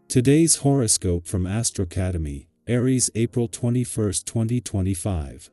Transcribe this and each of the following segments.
Today's horoscope from Astrocademy, Aries, April 21, 2025.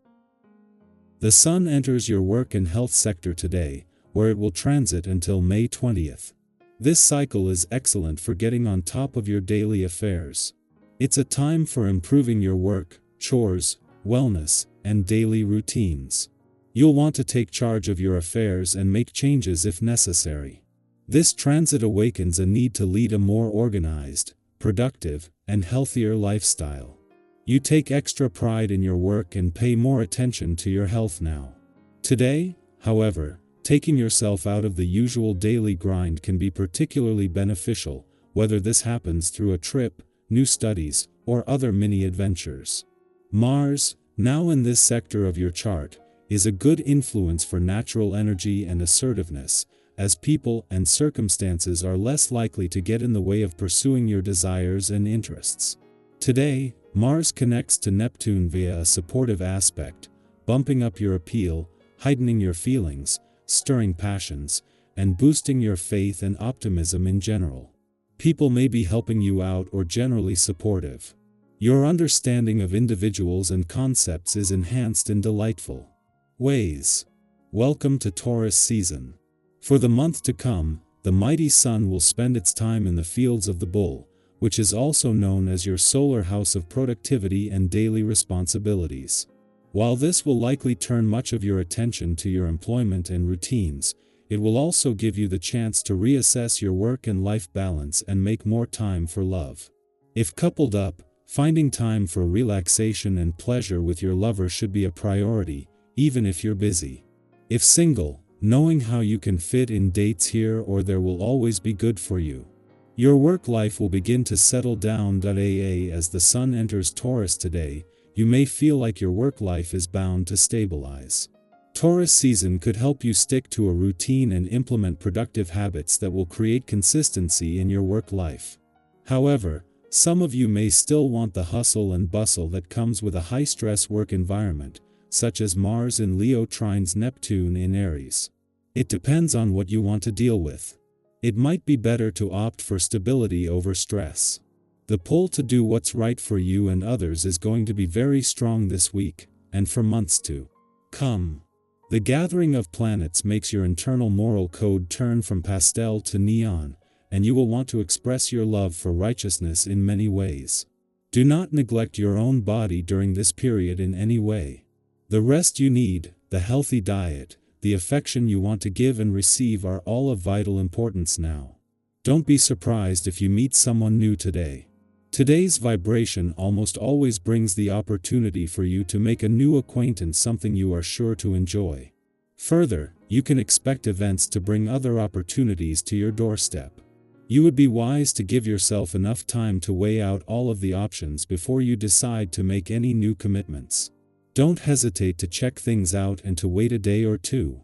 The Sun enters your work and health sector today, where it will transit until May 20th. This cycle is excellent for getting on top of your daily affairs. It's a time for improving your work, chores, wellness, and daily routines. You'll want to take charge of your affairs and make changes if necessary. This transit awakens a need to lead a more organized, productive, and healthier lifestyle. You take extra pride in your work and pay more attention to your health now. Today, however, taking yourself out of the usual daily grind can be particularly beneficial, whether this happens through a trip, new studies, or other mini adventures. Mars, now in this sector of your chart, is a good influence for natural energy and assertiveness, as people and circumstances are less likely to get in the way of pursuing your desires and interests. Today, Mars connects to Neptune via a supportive aspect, bumping up your appeal, heightening your feelings, stirring passions, and boosting your faith and optimism in general. People may be helping you out or generally supportive. Your understanding of individuals and concepts is enhanced in delightful ways. Welcome to Taurus season. For the month to come, the mighty Sun will spend its time in the fields of the Bull, which is also known as your solar house of productivity and daily responsibilities. While this will likely turn much of your attention to your employment and routines, it will also give you the chance to reassess your work and life balance and make more time for love. If coupled up, finding time for relaxation and pleasure with your lover should be a priority, even if you're busy. If single, knowing how you can fit in dates here or there will always be good for you. Your work life will begin to settle down. As the Sun enters Taurus today, you may feel like your work life is bound to stabilize. Taurus season could help you stick to a routine and implement productive habits that will create consistency in your work life. However, some of you may still want the hustle and bustle that comes with a high-stress work environment, such as Mars in Leo trines Neptune in Aries. It depends on what you want to deal with. It might be better to opt for stability over stress. The pull to do what's right for you and others is going to be very strong this week, and for months to come. The gathering of planets makes your internal moral code turn from pastel to neon, and you will want to express your love for righteousness in many ways. Do not neglect your own body during this period in any way. The rest you need, the healthy diet, the affection you want to give and receive are all of vital importance now. Don't be surprised if you meet someone new today. Today's vibration almost always brings the opportunity for you to make a new acquaintance, something you are sure to enjoy. Further, you can expect events to bring other opportunities to your doorstep. You would be wise to give yourself enough time to weigh out all of the options before you decide to make any new commitments. Don't hesitate to check things out and to wait a day or two.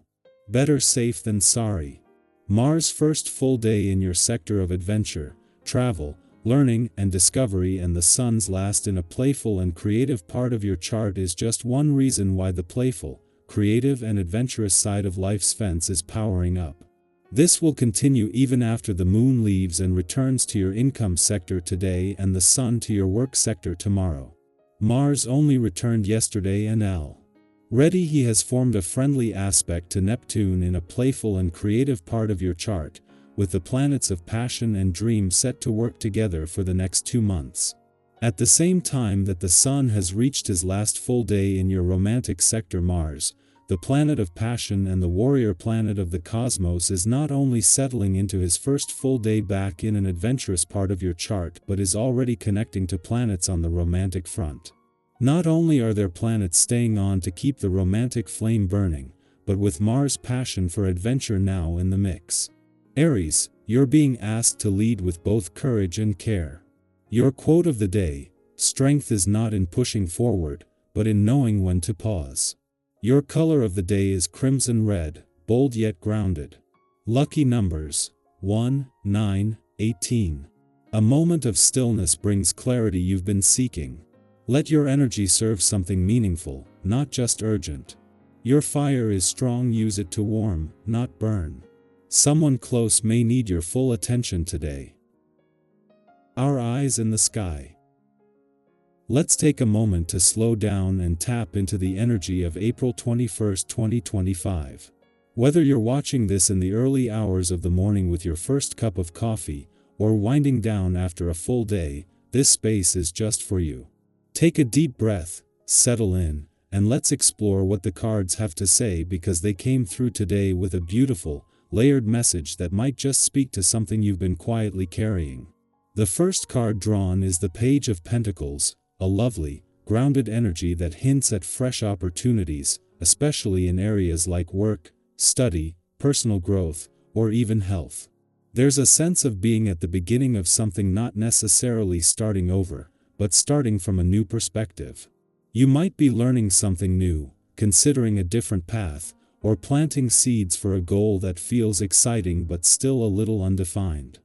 Better safe than sorry. Mars' first full day in your sector of adventure, travel, learning, and discovery, and the Sun's last in a playful and creative part of your chart is just one reason why the playful, creative, and adventurous side of life's fence is powering up. This will continue even after the Moon leaves and returns to your income sector today and the Sun to your work sector tomorrow. Mars only returned yesterday and already he has formed a friendly aspect to Neptune in a playful and creative part of your chart, with the planets of passion and dream set to work together for the next 2 months. At the same time that the Sun has reached his last full day in your romantic sector, Mars, the planet of passion and the warrior planet of the cosmos, is not only settling into his first full day back in an adventurous part of your chart but is already connecting to planets on the romantic front. Not only are there planets staying on to keep the romantic flame burning, but with Mars' passion for adventure now in the mix. Aries, you're being asked to lead with both courage and care. Your quote of the day: strength is not in pushing forward, but in knowing when to pause. Your color of the day is crimson red, bold yet grounded. Lucky numbers: 1, 9, 18. A moment of stillness brings clarity you've been seeking. Let your energy serve something meaningful, not just urgent. Your fire is strong, use it to warm, not burn. Someone close may need your full attention today. Our eyes in the sky. Let's take a moment to slow down and tap into the energy of April 21st, 2025. Whether you're watching this in the early hours of the morning with your first cup of coffee, or winding down after a full day, this space is just for you. Take a deep breath, settle in, and let's explore what the cards have to say, because they came through today with a beautiful, layered message that might just speak to something you've been quietly carrying. The first card drawn is the Page of Pentacles, a lovely, grounded energy that hints at fresh opportunities, especially in areas like work, study, personal growth, or even health. There's a sense of being at the beginning of something, not necessarily starting over, but starting from a new perspective. You might be learning something new, considering a different path, or planting seeds for a goal that feels exciting but still a little undefined.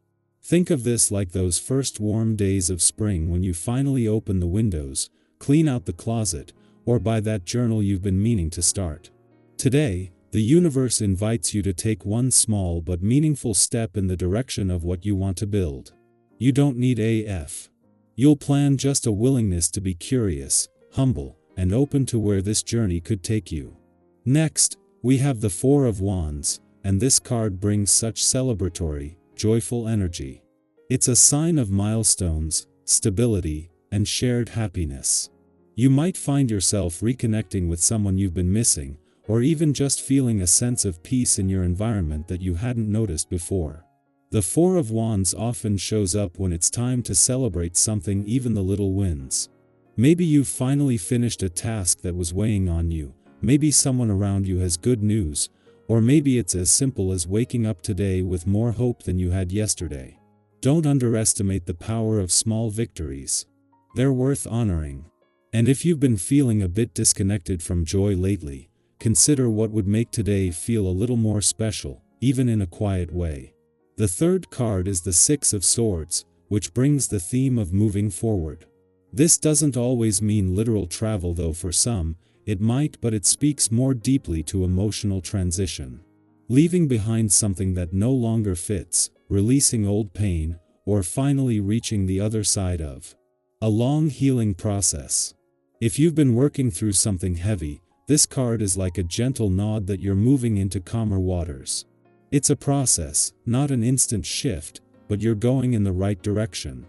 Think of this like those first warm days of spring when you finally open the windows, clean out the closet, or buy that journal you've been meaning to start. Today, the universe invites you to take one small but meaningful step in the direction of what you want to build. You don't need AF. You'll plan just a willingness to be curious, humble, and open to where this journey could take you. Next, we have the Four of Wands, and this card brings such celebratory, joyful energy. It's a sign of milestones, stability, and shared happiness. You might find yourself reconnecting with someone you've been missing, or even just feeling a sense of peace in your environment that you hadn't noticed before. The Four of Wands often shows up when it's time to celebrate something, even the little wins. Maybe you've finally finished a task that was weighing on you, maybe someone around you has good news, or maybe it's as simple as waking up today with more hope than you had yesterday. Don't underestimate the power of small victories. They're worth honoring. And if you've been feeling a bit disconnected from joy lately, consider what would make today feel a little more special, even in a quiet way. The third card is the Six of Swords, which brings the theme of moving forward. This doesn't always mean literal travel, though for some, it might, but it speaks more deeply to emotional transition. Leaving behind something that no longer fits, releasing old pain, or finally reaching the other side of a long healing process. If you've been working through something heavy, this card is like a gentle nod that you're moving into calmer waters. It's a process, not an instant shift, but you're going in the right direction.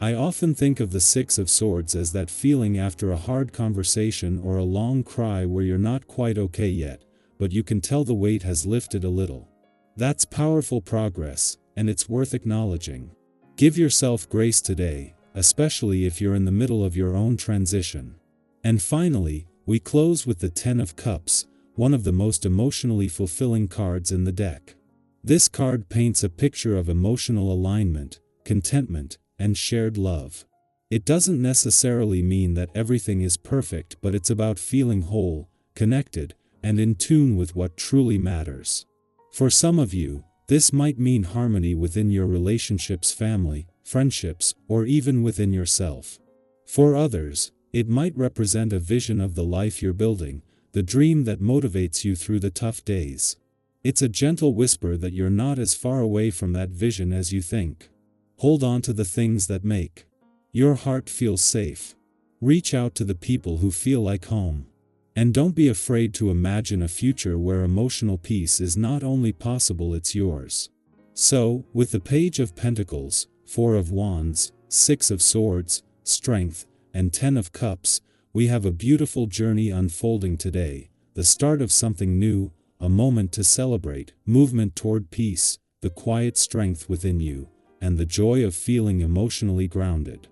I often think of the Six of Swords as that feeling after a hard conversation or a long cry where you're not quite okay yet, but you can tell the weight has lifted a little. That's powerful progress, and it's worth acknowledging. Give yourself grace today, especially if you're in the middle of your own transition. And finally, we close with the Ten of Cups, one of the most emotionally fulfilling cards in the deck. This card paints a picture of emotional alignment, contentment, and shared love. It doesn't necessarily mean that everything is perfect, but it's about feeling whole, connected, and in tune with what truly matters. For some of you, this might mean harmony within your relationships, family, friendships, or even within yourself. For others, it might represent a vision of the life you're building, the dream that motivates you through the tough days. It's a gentle whisper that you're not as far away from that vision as you think. Hold on to the things that make your heart feel safe. Reach out to the people who feel like home. And don't be afraid to imagine a future where emotional peace is not only possible, it's yours. So, with the Page of Pentacles, Four of Wands, Six of Swords, Strength, and Ten of Cups, we have a beautiful journey unfolding today, the start of something new, a moment to celebrate, movement toward peace, the quiet strength within you, and the joy of feeling emotionally grounded.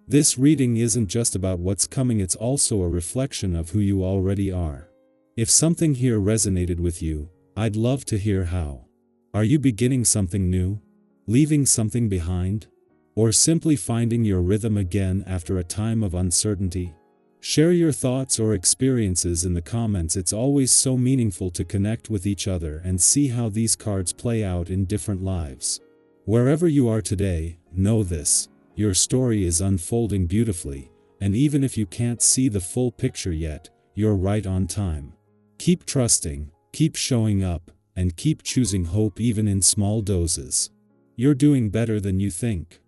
This reading isn't just about what's coming, it's also a reflection of who you already are. If something here resonated with you, I'd love to hear how. Are you beginning something new? Leaving something behind? Or simply finding your rhythm again after a time of uncertainty? Share your thoughts or experiences in the comments. It's always so meaningful to connect with each other and see how these cards play out in different lives. Wherever you are today, know this: your story is unfolding beautifully, and even if you can't see the full picture yet, you're right on time. Keep trusting, keep showing up, and keep choosing hope even in small doses. You're doing better than you think.